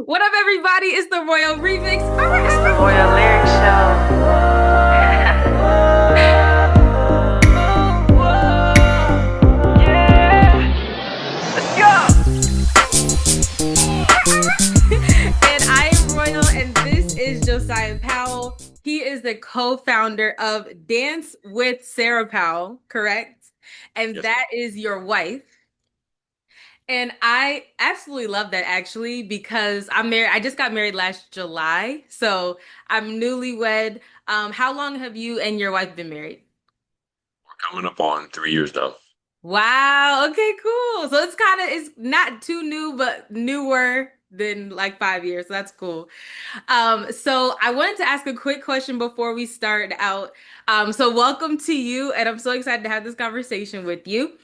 What up, everybody? It's the Rhoyal Remix. It's the Rhoyal Lyric Show. Yeah, let's go. And I am Rhoyal, and this is Josiah Powell. He is the co-founder of Dance with Sarah Powell, correct? And Yes, ma'am. that is your wife. And I absolutely love that actually because I'm married. I just got married last July, so I'm newlywed. How long have you and your wife been married? We're coming up on 3 years now. Wow. Okay, cool. So it's not too new, but newer than like 5 years. So that's cool. So I wanted to ask a quick question before we start out. So welcome to you, and I'm so excited to have this conversation with you.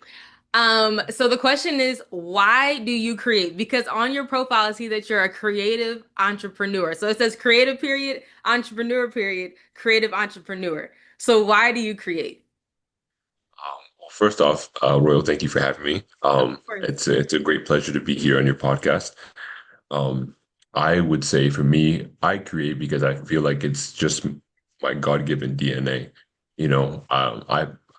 So the question is, why do you create? Because on your profile, I see that you're a creative entrepreneur. So it says creative period, entrepreneur period, creative entrepreneur. So why do you create? Well, first off, Royal, thank you for having me. Of course. It's a great pleasure to be here on your podcast. Um, I would say for me, I create because I feel like it's just my God-given DNA.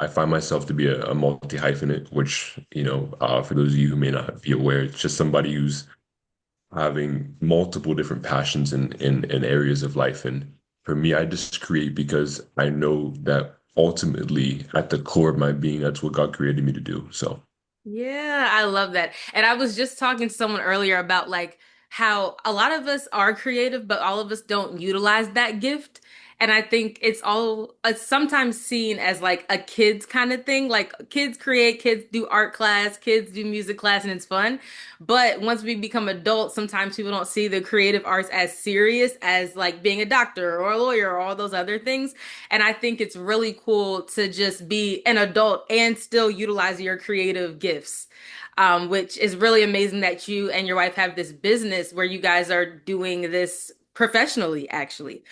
I find myself to be a multi-hyphenate, which, for those of you who may not be aware, it's just somebody who's having multiple different passions in areas of life. And for me, I just create because I know that ultimately at the core of my being, that's what God created me to do. So Yeah, I love that. And I was just talking to someone earlier about like how a lot of us are creative, but all of us don't utilize that gift. And I think it's sometimes seen as like a kids kind of thing. Like kids create, kids do art class, kids do music class, and it's fun. But once we become adults, sometimes people don't see the creative arts as serious as like being a doctor or a lawyer or all those other things. And I think it's really cool to just be an adult and still utilize your creative gifts, which is really amazing that you and your wife have this business where you guys are doing this professionally, actually.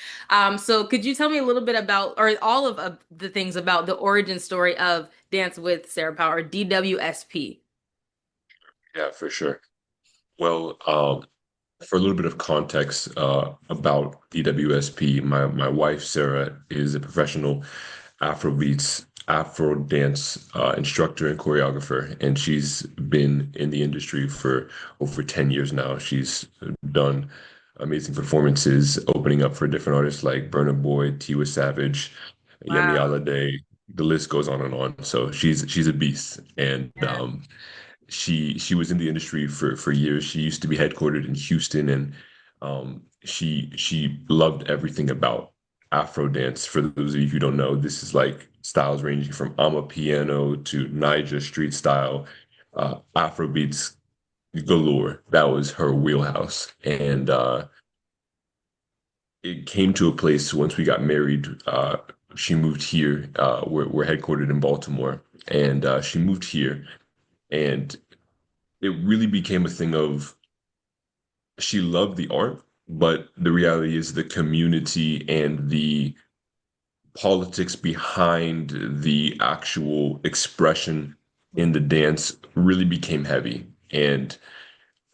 So could you tell me a little bit about, or all of the things about the origin story of Dance with Sarah Power, or DWSP? yeah, for sure. Well, for a little bit of context about DWSP, my wife Sarah is a professional Afrobeats, Afro dance instructor and choreographer, and she's been in the industry for over 10 years now. She's done amazing performances, opening up for different artists like Burna Boy, Tiwa Savage, Yemi Wow. Alade. The list goes on and on. So she's a beast, and Yeah. she was in the industry for years. She used to be headquartered in Houston, and she loved everything about Afro dance. For those of you who don't know, this is like styles ranging from Amapiano to Niger street style, Afro beats galore. That was her wheelhouse, and it came to a place once we got married. She moved here. We're headquartered in Baltimore, and she moved here, and it really became a thing of she loved the art, but the reality is the community and the politics behind the actual expression in the dance really became heavy. And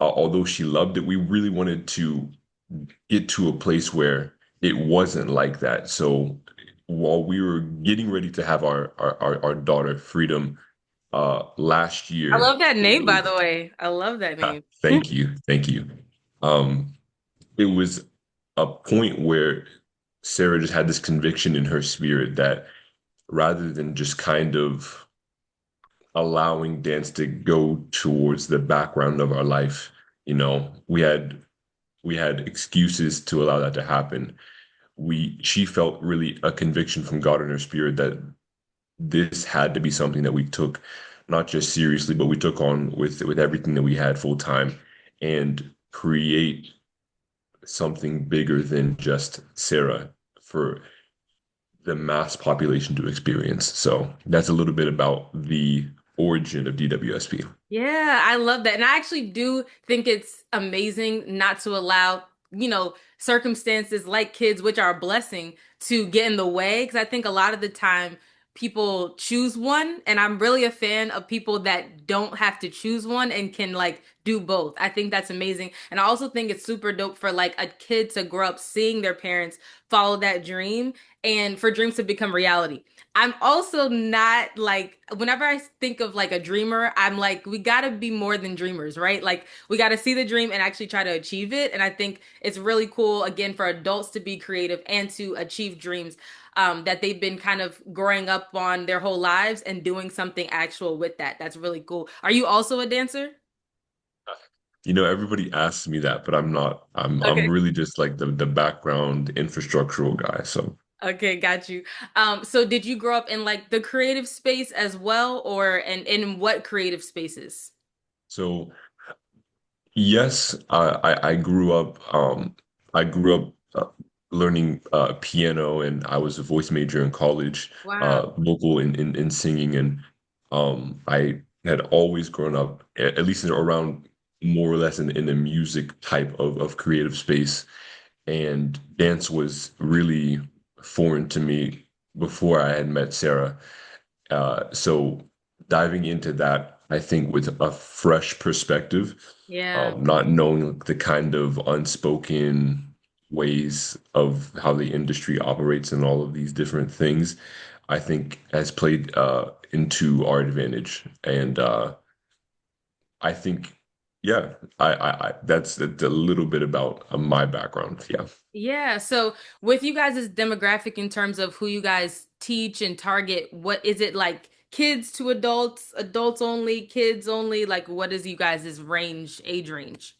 although she loved it, we really wanted to get to a place where it wasn't like that. So while we were getting ready to have our daughter Freedom last I year, love that it name, by the was way. I love that name. thank you, thank you. Um, it was a point where Sarah just had this conviction in her spirit that rather than just kind of allowing dance to go towards the background of our life, we had excuses to allow that to happen. She felt really a conviction from God in her spirit that this had to be something that we took not just seriously, but we took on with everything that we had full time and create something bigger than just Sarah for the mass population to experience. So that's a little bit about the origin of DWSP. Yeah, I love that. And I actually do think it's amazing not to allow, circumstances like kids, which are a blessing, to get in the way. Because I think a lot of the time people choose one, and I'm really a fan of people that don't have to choose one and can like do both. I think that's amazing. And I also think it's super dope for like a kid to grow up seeing their parents follow that dream and for dreams to become reality. I'm also not like, whenever I think of like a dreamer, I'm like, we gotta be more than dreamers, right? Like, we gotta see the dream and actually try to achieve it. And I think it's really cool, again, for adults to be creative and to achieve dreams that they've been kind of growing up on their whole lives and doing something actual with that. That's really cool. Are you also a dancer? Everybody asks me that, but I'm not. I'm Okay. really just like the background infrastructural guy. So Okay, got you. So did you grow up in like the creative space as well, or and in what creative spaces? so yes, I grew up. I grew up learning piano, and I was a voice major in college, Wow. vocal in singing, and I had always grown up at least around more or less in the music type of creative space, and dance was really foreign to me before I had met Sarah. So diving into that, I think with a fresh perspective, Yeah. not knowing the kind of unspoken ways of how the industry operates and all of these different things, I think has played into our advantage. And I think, yeah, that's a little bit about my background. Yeah. Yeah. So with you guys' demographic in terms of who you guys teach and target, what is it like kids to adults, adults only, kids only? Like what is you guys' range, age range?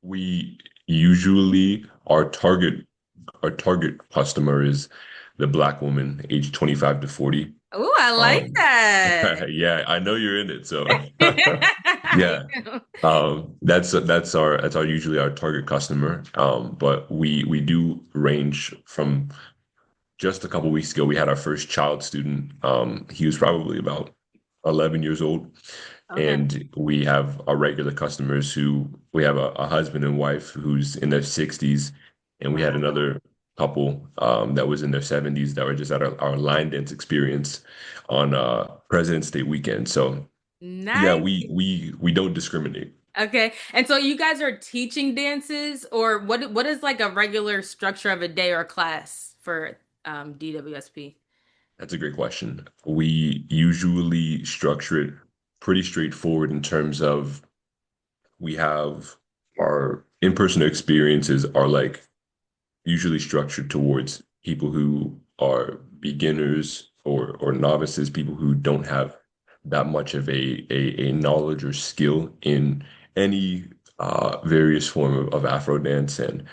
We usually our target customer is the Black woman, age 25 to 40. Oh, I like Um, that. yeah, I know you're in it, so You yeah. know. That's our usually our target customer. But we do range from just a couple weeks ago. We had our first child student. He was probably about 11 years old, Okay. and we have our regular customers who we have a husband and wife who's in their 60s, and we had Wow. another couple that was in their 70s that were just at our line dance experience on President's Day weekend. So yeah, Nice. we don't discriminate. Okay. And so you guys are teaching dances, or what is like a regular structure of a day or class for DWSP? That's a great question. We usually structure it pretty straightforward in terms of we have our in-person experiences are like usually structured towards people who are beginners or novices, people who don't have that much of a knowledge or skill in any various form of Afro dance, and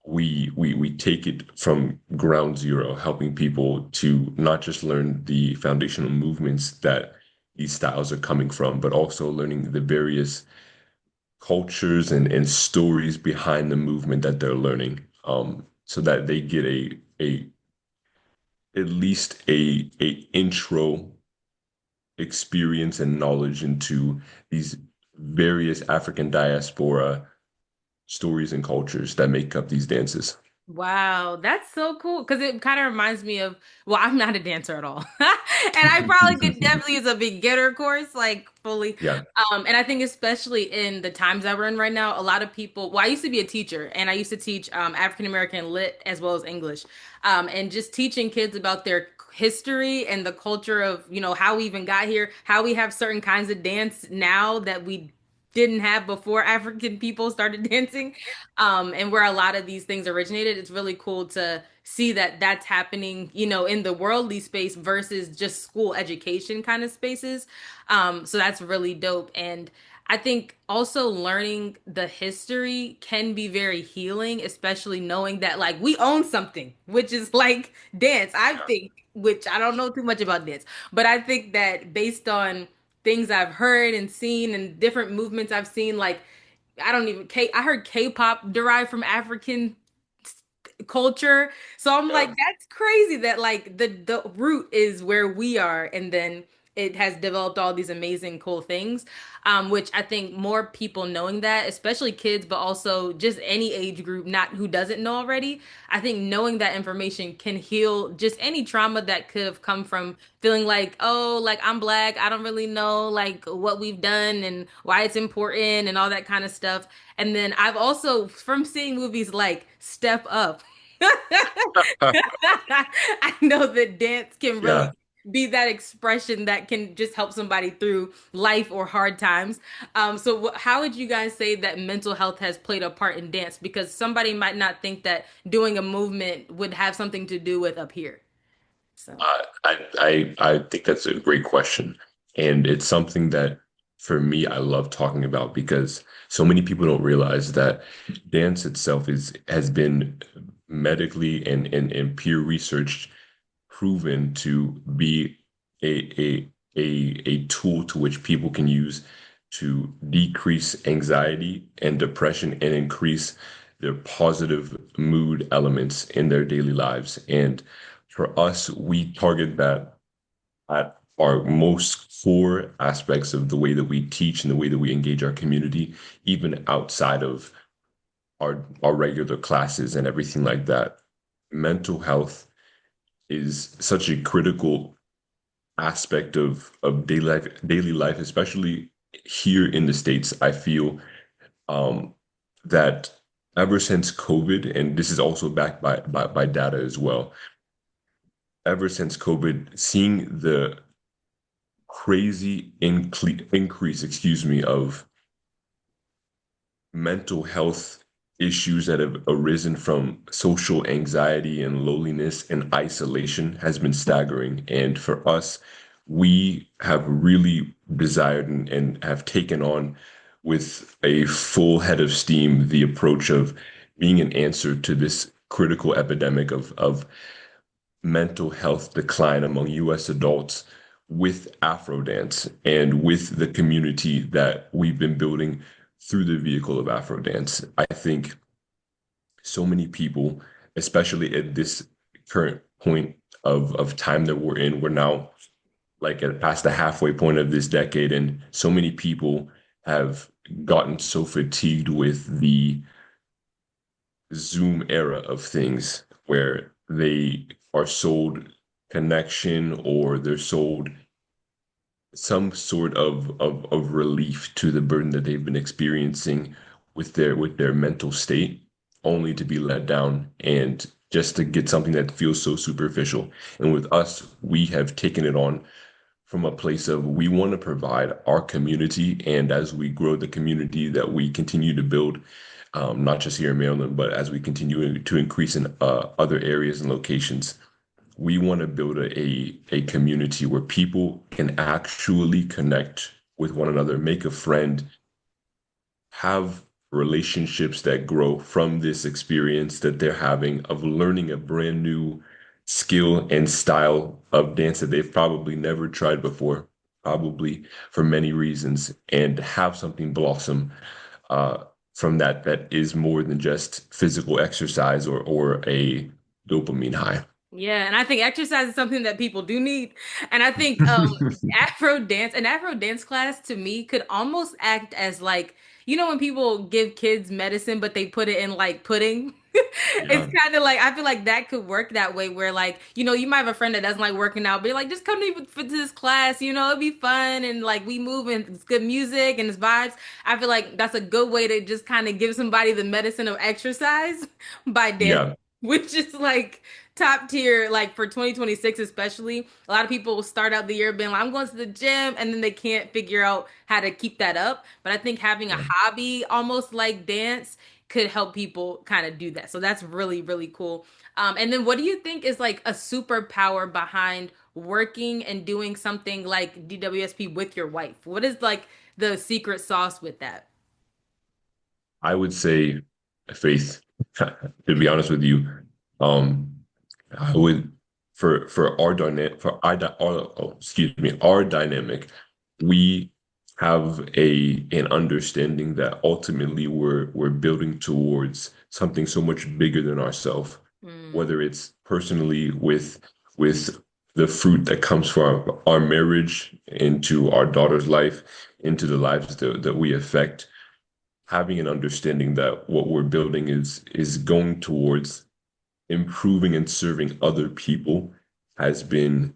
we take it from ground zero, helping people to not just learn the foundational movements that these styles are coming from, but also learning the various cultures and stories behind the movement that they're learning, so that they get a at least a intro experience and knowledge into these various African diaspora stories and cultures that make up these dances. Wow, that's so cool because it kind of reminds me of, well, I'm not a dancer at all. And I probably could definitely use a beginner course, like fully. Yeah. And I think especially in the times that we're in right now, a lot of people, well, I used to be a teacher and I used to teach African American lit as well as English. And just teaching kids about their history and the culture of, how we even got here, how we have certain kinds of dance now that we didn't have before African people started dancing, and where a lot of these things originated. It's really cool to see that that's happening, in the worldly space versus just school education kind of spaces. So that's really dope. And I think also learning the history can be very healing, especially knowing that like we own something, which is like dance. I think, which I don't know too much about dance, but I think that based on things I've heard and seen and different movements I've seen, like I don't even I heard K-pop derived from African culture. So I'm like, Yeah. that's crazy that like the root is where we are, and then it has developed all these amazing, cool things. Which I think more people knowing that, especially kids, but also just any age group, not who doesn't know already, I think knowing that information can heal just any trauma that could have come from feeling like, oh, like I'm black, I don't really know like what we've done and why it's important and all that kind of stuff. And then I've also, from seeing movies like Step Up, I know that dance can really Yeah. be that expression that can just help somebody through life or hard times. So, how would you guys say that mental health has played a part in dance? Because somebody might not think that doing a movement would have something to do with up here. So, I think that's a great question. And it's something that for me, I love talking about because so many people don't realize that dance itself has been medically and peer research proven to be a a tool to which people can use to decrease anxiety and depression and increase their positive mood elements in their daily lives. And for us, we target that at our most core aspects of the way that we teach and the way that we engage our community, even outside of our regular classes and everything like that. Mental health is such a critical aspect of daily life, especially here in the States. I feel um, that ever since COVID, and this is also backed by data as well, ever since COVID, seeing the crazy increase, excuse me, of mental health issues that have arisen from social anxiety and loneliness and isolation has been staggering. And for us, we have really desired and have taken on with a full head of steam the approach of being an answer to this critical epidemic of mental health decline among US adults with Afro dance and with the community that we've been building through the vehicle of Afro dance. I think so many people, especially at this current point of time that we're now like at past the halfway point of this decade, and so many people have gotten so fatigued with the Zoom era of things where they are sold connection or they're sold some sort of relief to the burden that they've been experiencing with their mental state, only to be let down and just to get something that feels so superficial. And with us, we have taken it on from a place of we want to provide our community, and as we grow the community that we continue to build, not just here in Maryland, but as we continue to increase in other areas and locations, we want to build a community where people can actually connect with one another, make a friend, have relationships that grow from this experience that they're having of learning a brand new skill and style of dance that they've probably never tried before, probably for many reasons, and have something blossom from that is more than just physical exercise or a dopamine high. yeah, and I think exercise is something that people do need. And I think an Afro dance class to me could almost act as like, you know, when people give kids medicine, but they put it in like pudding. It's Yeah, kind of like I feel like that could work that way, where like, you know, you might have a friend that doesn't like working out, but you're like, just come to this class, you know, it'd be fun and like we move and it's good music and it's vibes. I feel like that's a good way to just kind of give somebody the medicine of exercise by dance, yeah, which is like top tier, like for 2026 especially. A lot of people will start out the year being like, I'm going to the gym, and then they can't figure out how to keep that up. But I think having a yeah. hobby almost like dance could help people kind of do that. So that's really, really cool. And then what do you think is like a superpower behind working and doing something like DWSP with your wife? What is like the secret sauce with that? I would say faith, to be honest with you. Um, I would for our dynamic excuse me, our dynamic, we have a an understanding that ultimately we're building towards something so much bigger than ourselves, Mm, whether it's personally with the fruit that comes from our marriage into our daughter's life, into the lives that we affect, having an understanding that what we're building is going towards improving and serving other people has been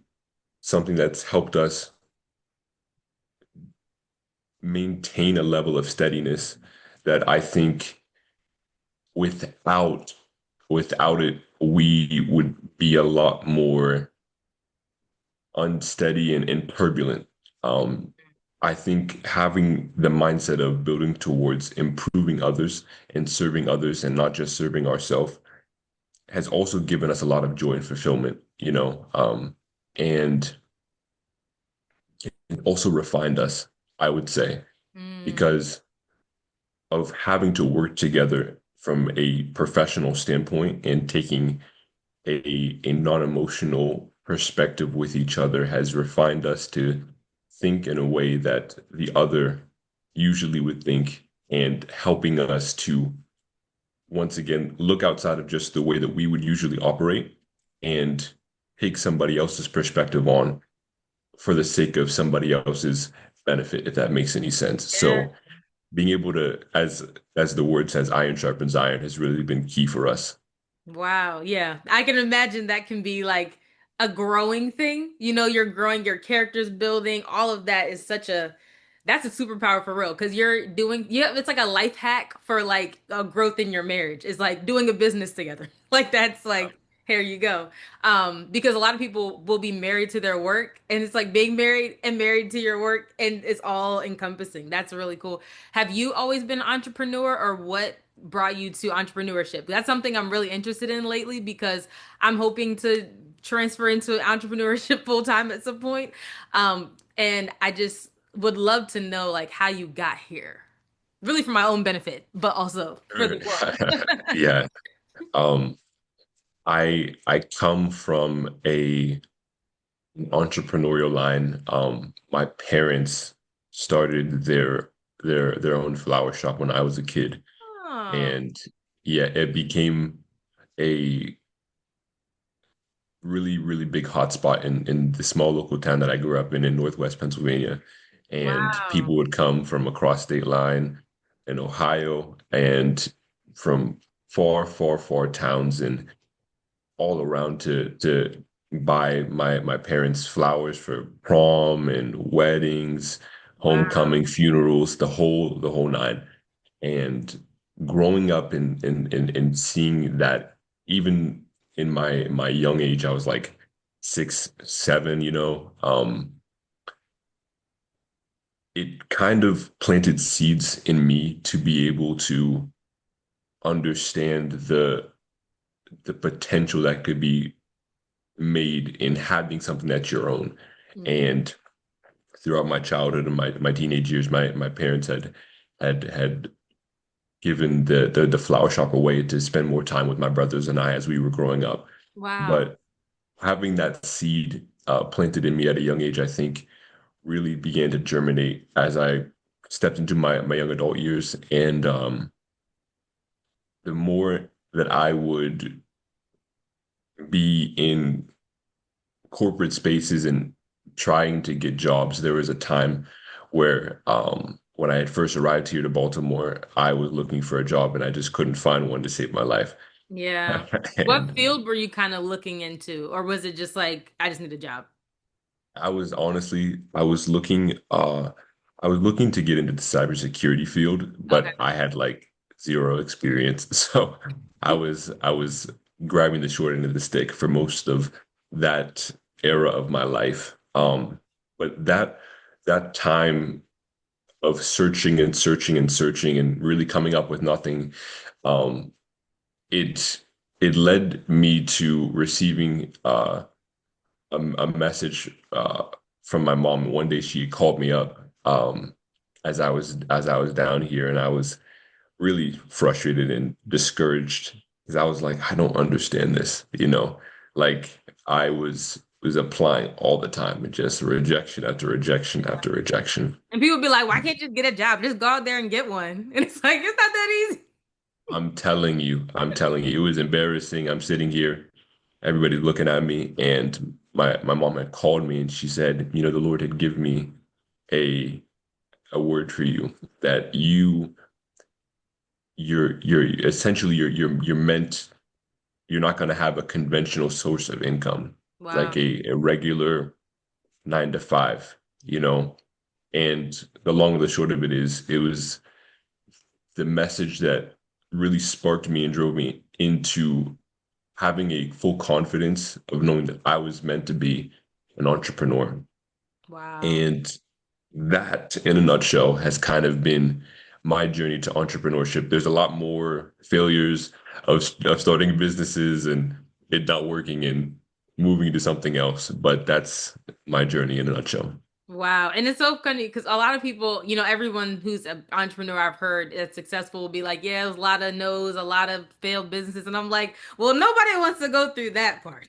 something that's helped us maintain a level of steadiness that I think without without it we would be a lot more unsteady and turbulent. Um, I think having the mindset of building towards improving others and serving others and not just serving ourselves has also given us a lot of joy and fulfillment, and it also refined us, I would say, Mm, because of having to work together from a professional standpoint and taking a non-emotional perspective with each other has refined us to think in a way that the other usually would think and helping us to once again look outside of just the way that we would usually operate and take somebody else's perspective on for the sake of somebody else's benefit, if that makes any sense. yeah. So being able to, as the word says, iron sharpens iron has really been key for us. Wow. Yeah. I can imagine that can be like a growing thing. You know, you're growing your characters building. All of that is such a that's a superpower for real because you're doing yeah, it's like a life hack for like a growth in your marriage. It's like doing a business together. Like that's like here you go. Because a lot of people will be married to their work and it's like being married and married to your work and it's all encompassing. That's really cool. Have you always been an entrepreneur or what brought you to entrepreneurship? That's something I'm really interested in lately because I'm hoping to transfer into entrepreneurship full time at some point. And I just would love to know like how you got here, really for my own benefit, but also for Sure. the world. Yeah. Um, I come from a an entrepreneurial line. My parents started their own flower shop when I was a kid, Oh, and yeah, it became a really big hotspot in the small local town that I grew up in Northwest Pennsylvania. And wow. people would come from across state line in Ohio and from far towns and all around to buy my parents flowers for prom and weddings, Wow. homecoming, funerals, the whole nine. And growing up and seeing that even in my young age, I was like 6, 7, it kind of planted seeds in me to be able to understand the potential that could be made in having something that's your own. Mm. And throughout my childhood and my teenage years, my parents had given the flower shop away to spend more time with my brothers and I as we were growing up. Wow. But having that seed planted in me at a young age, I think really began to germinate as I stepped into my young adult years. And the more that I would be in corporate spaces and trying to get jobs, there was a time where when I had first arrived here to Baltimore, I was looking for a job and I just couldn't find one to save my life. Yeah. What And field were you kind of looking into, or was it just like I just need a job? I was honestly, I was looking to get into the cybersecurity field, Okay. but I had like zero experience. So I was grabbing the short end of the stick for most of that era of my life. But that time of searching and searching and searching and really coming up with nothing, um, it it led me to receiving a message from my mom. One day she called me up as I was down here, and I was really frustrated and discouraged because I was like, I don't understand this. Like I was applying all the time and just rejection after rejection after rejection. And people be like, why can't you just get a job? Just go out there and get one. And it's like, it's not that easy. I'm telling you, it was embarrassing. I'm sitting here. everybody's looking at me, and my mom had called me and she said, you know, the Lord had given me a a word for you that you're essentially you're meant you're not going to have a conventional source of income Wow. like a regular 9 to 5, you know. And the long and the short of it is it was the message that really sparked me and drove me into having a full confidence of knowing that I was meant to be an entrepreneur. Wow. And that, in a nutshell, has kind of been my journey to entrepreneurship. There's a lot more failures of starting businesses and it not working and moving to something else, but that's my journey in a nutshell. Wow. And it's so funny because a lot of people, everyone who's an entrepreneur I've heard that's successful will be like, yeah, there's a lot of no's, a lot of failed businesses. And I'm like, well, nobody wants to go through that part.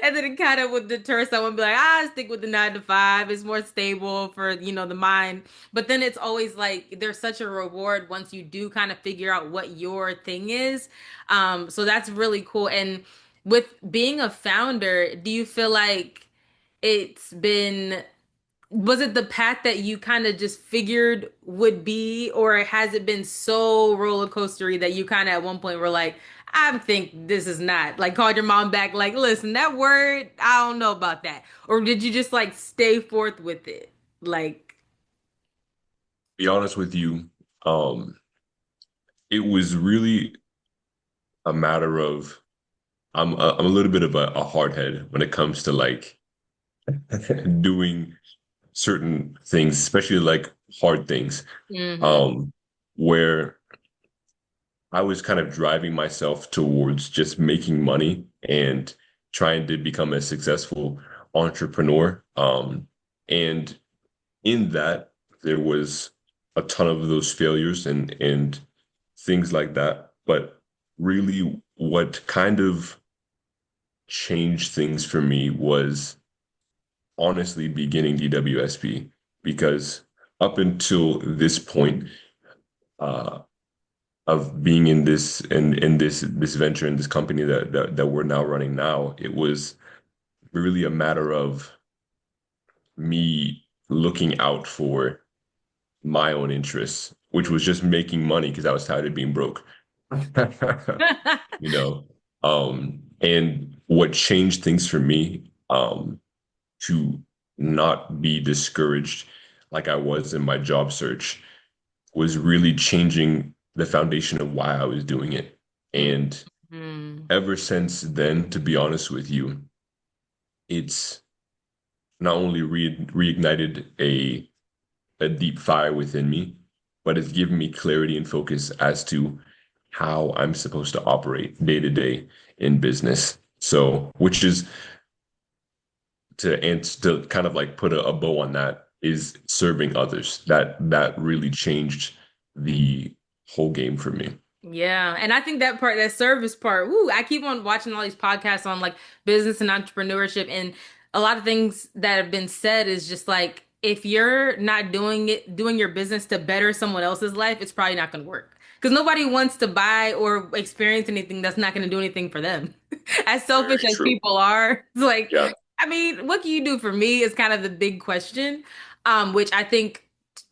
And then it kind of would deter someone, be like, stick with the 9 to 5. It's more stable for, the mind. But then it's always like there's such a reward once you do kind of figure out what your thing is. So that's really cool. And with being a founder, do you feel like it's been was it the path that you kind of just figured would be, or has it been so roller coastery that you kind of at one point were like, I think this is not like called your mom back, like, listen, that word, I don't know about that. Or did you just like stay forth with it? Like, Be honest with you, um, it was really a matter of I'm a little bit of a hard head when it comes to like doing certain things, especially like hard things, hmm um, where I was kind of driving myself towards just making money and trying to become a successful entrepreneur. And in that, there was a ton of those failures and things like that. But really, what kind of changed things for me was honestly beginning DWSP because up until this point uh, of being in this venture in this company that we're now running now, it was really a matter of me looking out for my own interests, which was just making money because I was tired of being broke. You know, and what changed things for me, to not be discouraged like I was in my job search was really changing the foundation of why I was doing it. And hmm ever since then, to be honest with you, it's not only reignited a deep fire within me, but it's given me clarity and focus as to how I'm supposed to operate day to day in business. So, which is to kind of like put a bow on that is serving others. That really changed the whole game for me. Yeah, and I think that part, that service part, woo, I keep on watching all these podcasts on like business and entrepreneurship, and a lot of things that have been said is just like if you're not doing your business to better someone else's life, it's probably not going to work. Because nobody wants to buy or experience anything that's not going to do anything for them. As selfish Very as true. people are, it's like, Yeah. I mean, what can you do for me is kind of the big question. Which I think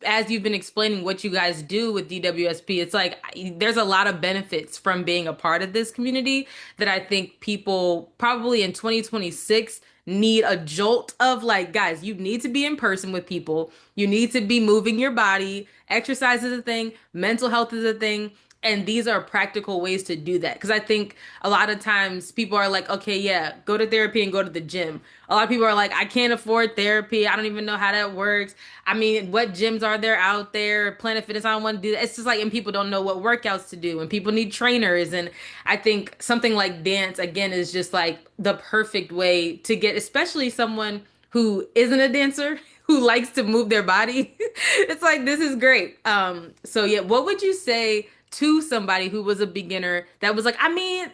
as you've been explaining what you guys do with DWSP, it's like there's a lot of benefits from being a part of this community that I think people probably in 2026 need a jolt of like, guys, you need to be in person with people. You need to be moving your body. Exercise is a thing, mental health is a thing. And these are practical ways to do that. Because I think a lot of times people are like, okay, yeah, go to therapy and go to the gym. A lot of people are like, I can't afford therapy. I don't even know how that works. I mean, what gyms are there out there? Planet Fitness, I don't want to do that. It's just like, and people don't know what workouts to do, and people need trainers. And I think something like dance, again, is just like the perfect way to get, especially someone who isn't a dancer, who likes to move their body. It's like, this is great. So yeah, what would you say to somebody who was a beginner that was like, I mean,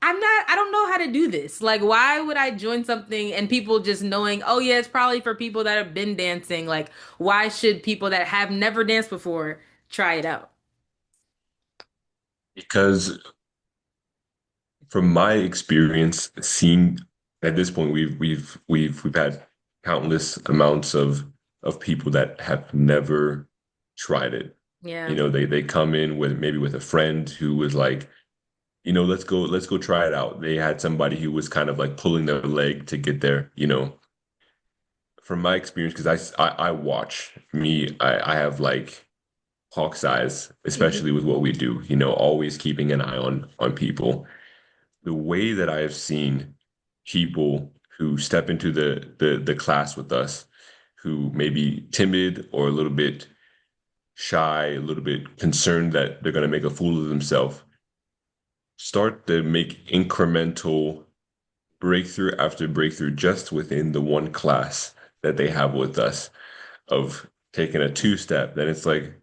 I don't know how to do this. Like, why would I join something and people just knowing, oh, yeah, it's probably for people that have been dancing. Like, why should people that have never danced before try it out? Because from my experience, seeing at this point, we've had countless amounts of people that have never tried it. You Yeah. know, they come in with maybe with a friend who was like, you know, let's go try it out. They had somebody who was kind of like pulling their leg to get there, you know. From my experience, because I watch me, I have like hawk's eyes, especially with what we do, you know, always keeping an eye on people. The way that I have seen people who step into the class with us, who may be timid or a little bit shy, a little bit concerned that they're going to make a fool of themselves, start to make incremental breakthrough after breakthrough just within the one class that they have with us of taking a two step. Then it's like,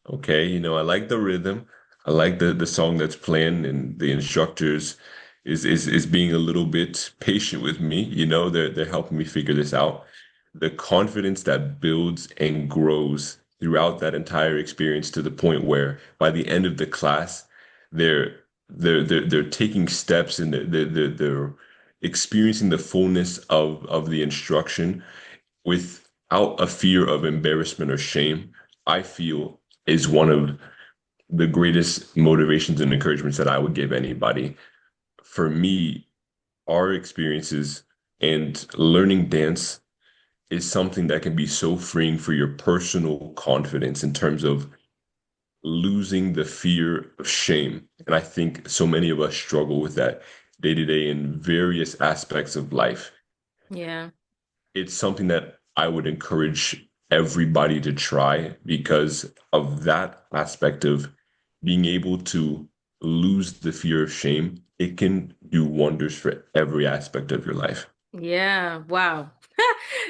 okay, you know, I like the rhythm. I like the song that's playing and the instructors is being a little bit patient with me. You know, they're helping me figure this out. The confidence that builds and grows throughout that entire experience to the point where by the end of the class, they're they're taking steps and they're experiencing the fullness of the instruction without a fear of embarrassment or shame, I feel is one of the greatest motivations and encouragements that I would give anybody. For me, our experiences and learning dance is something that can be so freeing for your personal confidence in terms of losing the fear of shame. And I think so many of us struggle with that day to day in various aspects of life. Yeah. It's something that I would encourage everybody to try because of that aspect of being able to lose the fear of shame. It can do wonders for every aspect of your life. Yeah, wow.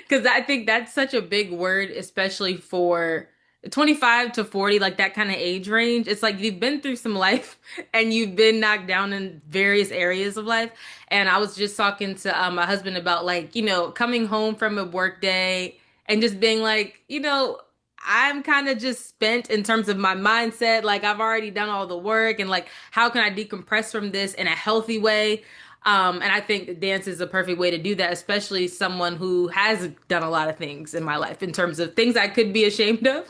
Because I think that's such a big word, especially for 25 to 40, like that kind of age range. It's like you've been through some life and you've been knocked down in various areas of life. And I was just talking to my husband about like, coming home from a work day and just being like, I'm kind of just spent in terms of my mindset. Like I've already done all the work and like, how can I decompress from this in a healthy way? And I think dance is a perfect way to do that, especially someone who has done a lot of things in my life in terms of things I could be ashamed of.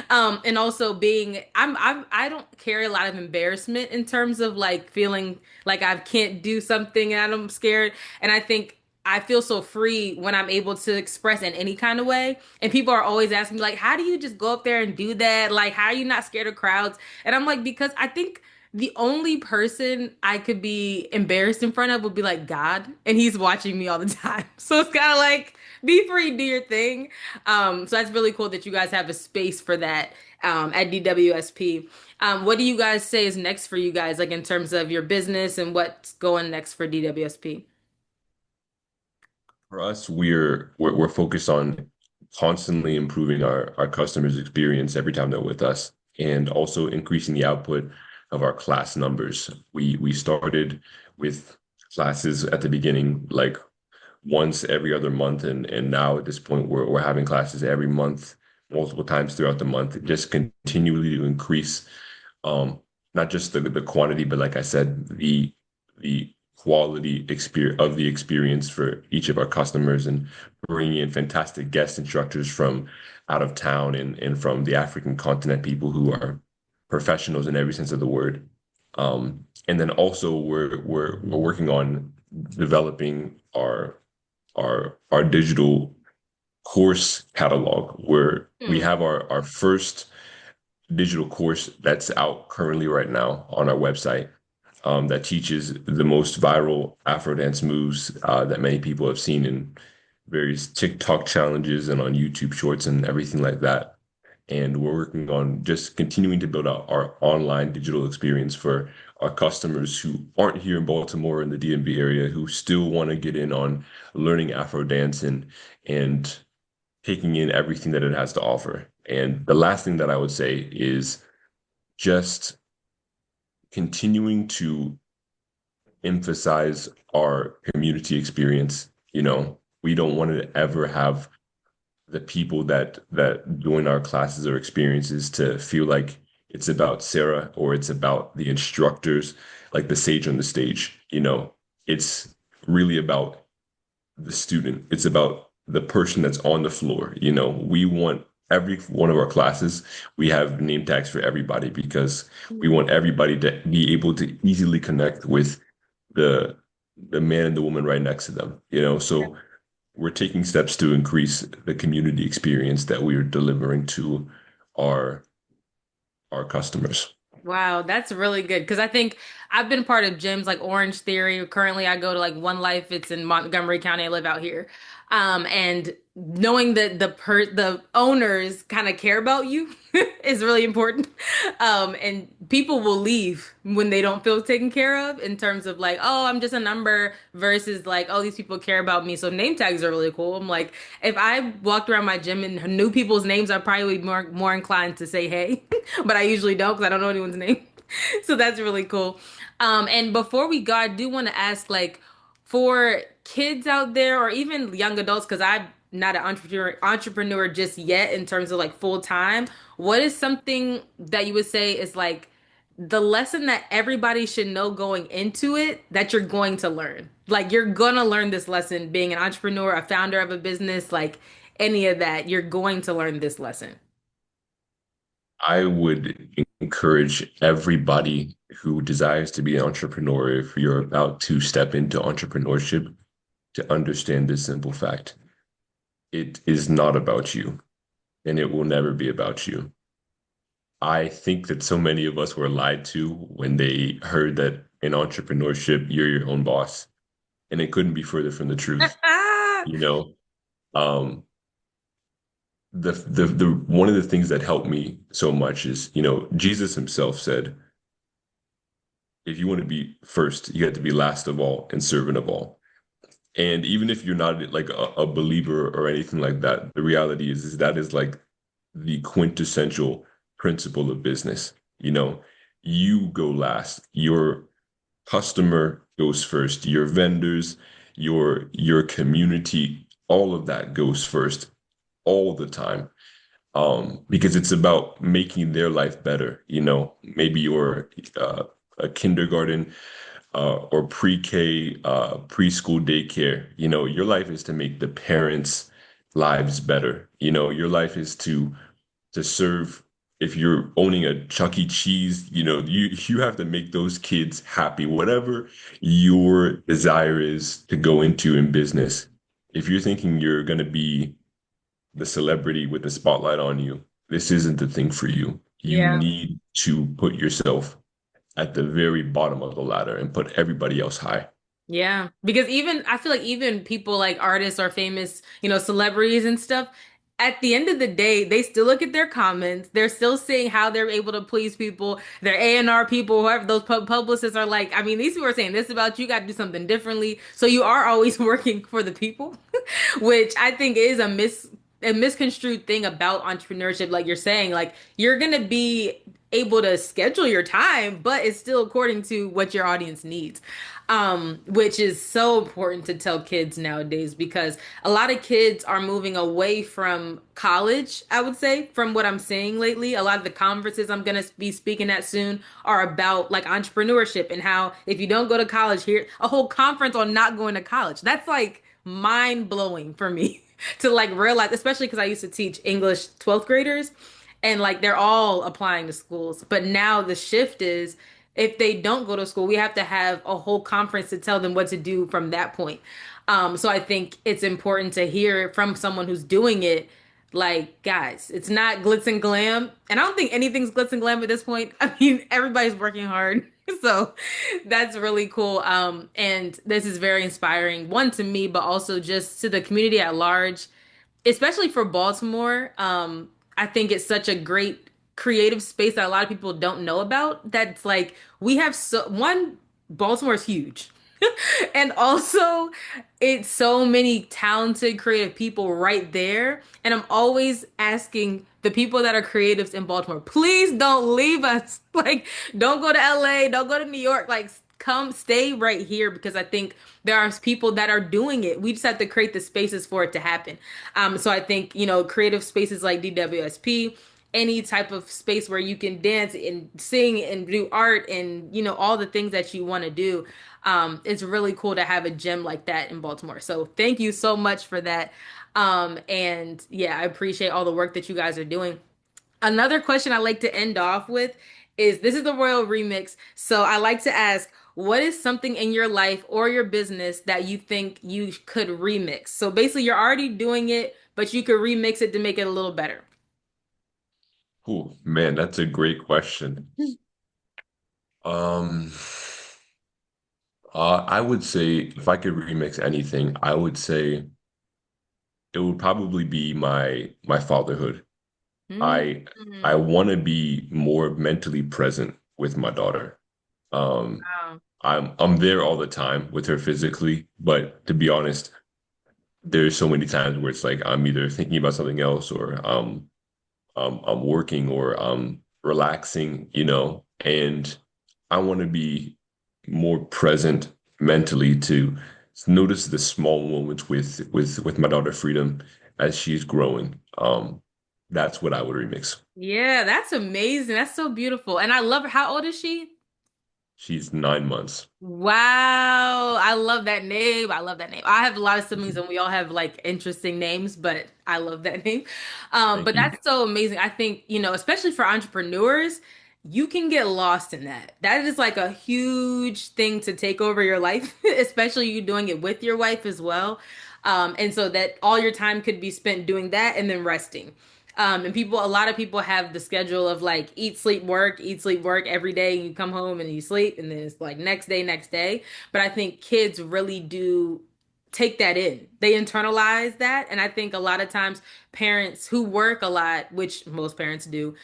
And also I don't carry a lot of embarrassment in terms of like feeling like I can't do something and I'm scared. And I think I feel so free when I'm able to express in any kind of way. And people are always asking me, like, how do you just go up there and do that? Like, how are you not scared of crowds? And I'm like, because I think the only person I could be embarrassed in front of would be like God, and he's watching me all the time. So it's kind of like be free, do your thing. So that's really cool that you guys have a space for that at DWSP. What do you guys say is next for you guys, like in terms of your business and what's going next for DWSP? For us, we're focused on constantly improving our customers' experience every time they're with us, and also increasing the output of our class numbers. We started with classes at the beginning, like once every other month, and now at this point we're having classes every month, multiple times throughout the month, just continually to increase not just the quantity, but like I said, the quality experience of the experience for each of our customers and bringing in fantastic guest instructors from out of town and from the African continent, people who are professionals in every sense of the word. And then also we're working on developing our digital course catalog where we Hmm. have our first digital course that's out currently right now on our website that teaches the most viral Afro dance moves that many people have seen in various TikTok challenges and on YouTube shorts and everything like that. And we're working on just continuing to build out our online digital experience for our customers who aren't here in Baltimore in the DMV area, who still want to get in on learning Afro dance and taking in everything that it has to offer. And the last thing that I would say is just continuing to emphasize our community experience. You know, we don't want to ever have the people that join our classes or experiences to feel like it's about Sarah or it's about the instructors, like the sage on the stage. It's really about the student. It's about the person that's on the floor. We want every one of our classes, we have name tags for everybody because we want everybody to be able to easily connect with the the man and the woman right next to them. So we're taking steps to increase the community experience that we are delivering to our our customers. Wow, that's really good because I think I've been part of gyms like Orange Theory. Currently, I go to like One Life. It's in Montgomery County. I live out here. And knowing that the owners kind of care about you is really important. And people will leave when they don't feel taken care of in terms of like, oh, I'm just a number versus like, oh, these people care about me. So name tags are really cool. I'm like, if I walked around my gym and knew people's names, I'd probably be more inclined to say hey, but I usually don't because I don't know anyone's name. So that's really cool. And before we go, I do want to ask, like, for kids out there or even young adults, because I'm not an entrepreneur just yet in terms of like full time. What is something that you would say is like the lesson that everybody should know going into it that you're going to learn? Like you're gonna learn this lesson being an entrepreneur, a founder of a business, like any of that, you're going to learn this lesson. I would encourage everybody who desires to be an entrepreneur, if you're about to step into entrepreneurship, to understand this simple fact. It is not about you, and it will never be about you. I think that so many of us were lied to when they heard that in entrepreneurship, you're your own boss, and it couldn't be further from the truth. You know, um, the one of the things that helped me so much is, Jesus himself said, if you want to be first, you have to be last of all and servant of all. And even if you're not like a believer or anything like that, the reality is that is like the quintessential principle of business. You go last, your customer goes first, your vendors, your community, all of that goes first all the time. Because it's about making their life better. Maybe you're a kindergarten or pre-K, preschool daycare. Your life is to make the parents' lives better. Your life is to serve. If you're owning a Chuck E. Cheese, you have to make those kids happy. Whatever your desire is to go into in business. If you're thinking you're going to be the celebrity with the spotlight on you, this isn't the thing for you. You Yeah. need to put yourself at the very bottom of the ladder and put everybody else high. Yeah, because even I feel like even people like artists or famous, celebrities and stuff, at the end of the day, they still look at their comments. They're still seeing how they're able to please people. Their A&R people, whoever those publicists are like, I mean, these people are saying this about you, got to do something differently. So you are always working for the people, which I think is a misconstrued thing about entrepreneurship. Like you're saying, like you're gonna be able to schedule your time, but it's still according to what your audience needs. Which is so important to tell kids nowadays because a lot of kids are moving away from college, I would say, from what I'm seeing lately. A lot of the conferences I'm going to be speaking at soon are about like entrepreneurship and how if you don't go to college, here, a whole conference on not going to college. That's like mind blowing for me to like realize, especially because I used to teach English 12th graders and like they're all applying to schools. But now the shift is if they don't go to school, we have to have a whole conference to tell them what to do from that point. So I think it's important to hear from someone who's doing it. Like, guys, it's not glitz and glam. And I don't think anything's glitz and glam at this point. I mean, everybody's working hard. So that's really cool. And this is very inspiring, one to me, but also just to the community at large, especially for Baltimore. I think it's such a great creative space that a lot of people don't know about. That's like we have so one, Baltimore's huge. And also, it's so many talented, creative people right there. And I'm always asking the people that are creatives in Baltimore, please don't leave us. Like, don't go to LA, don't go to New York. Like, come stay right here because I think there are people that are doing it. We just have to create the spaces for it to happen. So I think, creative spaces like DWSP any type of space where you can dance and sing and do art and all the things that you want to do. It's really cool to have a gym like that in Baltimore. So thank you so much for that. And yeah, I appreciate all the work that you guys are doing. Another question I like to end off with is, this is the Royal Remix. So I like to ask, what is something in your life or your business that you think you could remix? So basically, you're already doing it, but you could remix it to make it a little better. Oh man, that's a great question. Um, I would say if I could remix anything, I would say it would probably be my fatherhood. Mm. I I want to be more mentally present with my daughter. Um, Wow. I'm there all the time with her physically, but to be honest, there's so many times where it's like I'm either thinking about something else or I'm working or I'm relaxing, and I want to be more present mentally to notice the small moments with my daughter Freedom as she's growing. That's what I would remix. Yeah, that's amazing. That's so beautiful. And I love her. How old is she? She's 9 months. Wow, I love that name. I love that name. I have a lot of siblings and we all have like interesting names, but I love that name. Thank But you. that's so amazing. I think, especially for entrepreneurs, you can get lost in that. That is like a huge thing to take over your life, especially you doing it with your wife as well. And so that all your time could be spent doing that and then resting. And a lot of people have the schedule of like eat, sleep, work every day. You come home and you sleep, and then it's like next day, next day. But I think kids really do take that in. They internalize that. And I think a lot of times parents who work a lot, which most parents do,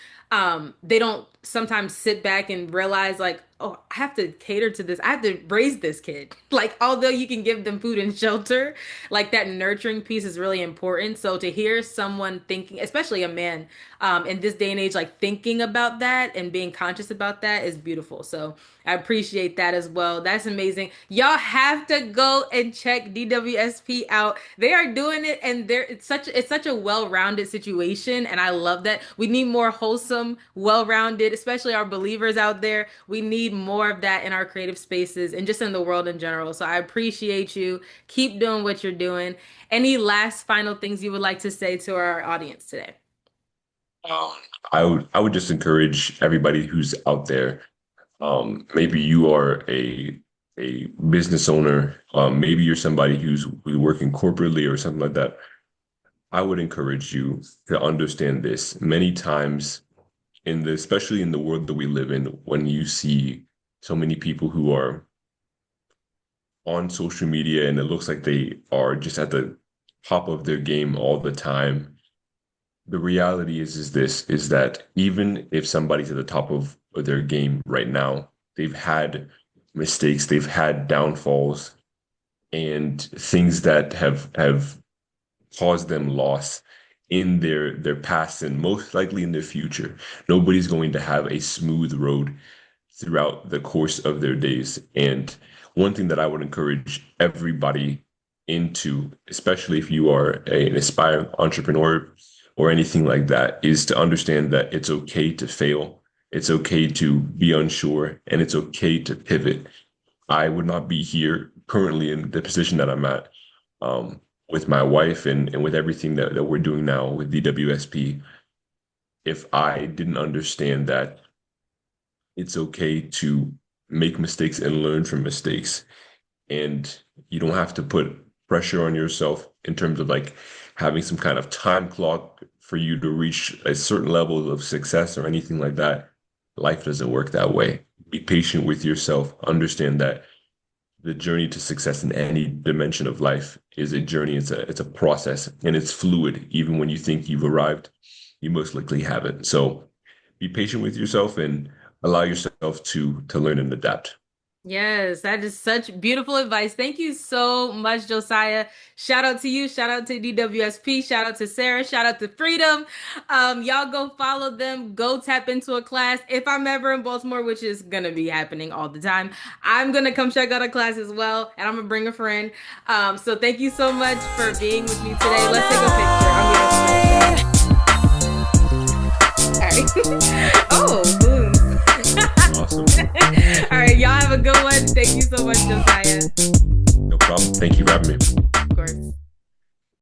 they don't sometimes sit back and realize like, oh, I have to cater to this. I have to raise this kid. Like, although you can give them food and shelter, like that nurturing piece is really important. So to hear someone thinking, especially a man, in this day and age, like thinking about that and being conscious about that is beautiful. So I appreciate that as well. That's amazing. Y'all have to go and check DWSP out. They are doing it, and it's such a well-rounded situation, and I love that. We need more wholesome, well-rounded, especially our believers out there. We need more of that in our creative spaces and just in the world in general. So I appreciate you. Keep doing what you're doing. Any last final things you would like to say to our audience today? Um, I would just encourage everybody who's out there. Maybe you are a business owner. Maybe you're somebody who's working corporately or something like that. I would encourage you to understand this. Many times especially in the world that we live in, when you see so many people who are on social media and it looks like they are just at the top of their game all the time, the reality is that even if somebody's at the top of their game right now, they've had mistakes, they've had downfalls and things that have caused them loss in their past and most likely in their future. Nobody's going to have a smooth road throughout the course of their days. And one thing that I would encourage everybody into, especially if you are an aspiring entrepreneur or anything like that, is to understand that it's okay to fail. It's okay to be unsure and it's okay to pivot. I would not be here currently in the position that I'm at, with my wife and with everything that we're doing now with DWSP if I didn't understand that it's okay to make mistakes and learn from mistakes. And you don't have to put pressure on yourself in terms of like having some kind of time clock for you to reach a certain level of success or anything like that. Life doesn't work that way. Be patient with yourself. Understand that the journey to success in any dimension of life is a journey. It's a process and it's fluid. Even when you think you've arrived, you most likely haven't. So be patient with yourself and allow yourself to learn and adapt. Yes, that is such beautiful advice. Thank you so much, Josiah. Shout out to you. Shout out to DWSP. Shout out to Sarah. Shout out to Freedom. Y'all go follow them. Go tap into a class. If I'm ever in Baltimore, which is gonna be happening all the time, I'm gonna come check out a class as well, and I'm gonna bring a friend. So thank you so much for being with me today. Let's take a picture. I'm gonna screenshot. Okay. Oh, balloons. Awesome. All right, y'all have a good one. Thank you so much, Josiah. No problem. Thank you for having me. Of course.